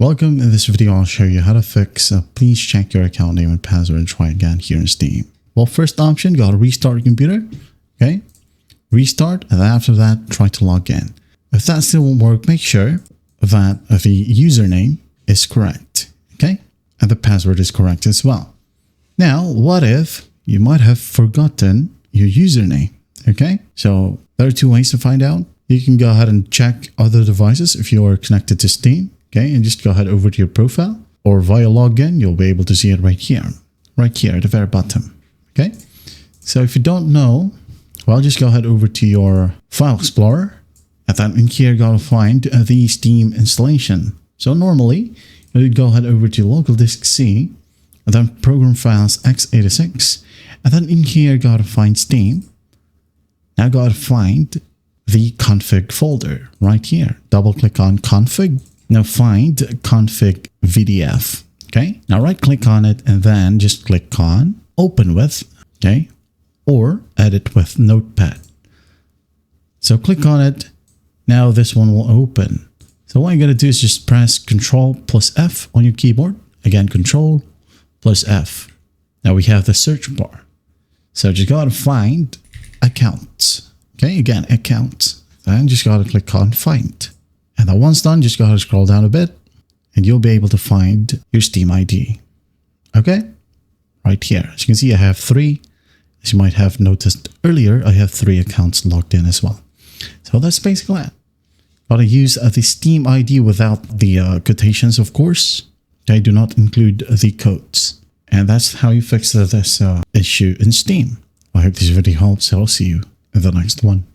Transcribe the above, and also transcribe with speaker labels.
Speaker 1: Welcome. In this video, I'll show you how to fix please check your account name and password and try again here in Steam. Well, first option, gotta restart your computer. Okay, restart, and then after that, try to log in. If that still won't work, make sure that the username is correct. Okay, and the password is correct as well. Now, what if you might have forgotten your username? Okay, so there are two ways to find out. You can go ahead and check other devices if you are connected to Steam. Okay, and just go ahead over to your profile, or via login, you'll be able to see it right here at the very bottom. Okay, so if you don't know, well, just go ahead over to your file explorer, and then in here, gotta find the Steam installation. So normally, you'd go ahead over to local disk C, and then program files x86, and then in here, gotta find Steam. Now gotta find the config folder right here. Double click on config. Now find config VDF. Okay, now right click on it and then just click on open with, okay, or edit with notepad. So click on it. Now this one will open. So what you're going to do is just press Ctrl plus F on your keyboard. Again, Ctrl plus F. Now we have the search bar. So just got to find accounts. Okay, again, accounts. Then just got to click on find. And then once done, just go ahead and scroll down a bit and you'll be able to find your Steam ID. Okay, right here. As you can see, I have 3. As you might have noticed earlier, I have 3 accounts logged in as well. So that's basically it. Gotta use the Steam ID without the quotations, of course. Okay, do not include the codes. And that's how you fix this issue in Steam. I hope this video helps. I'll see you in the next one.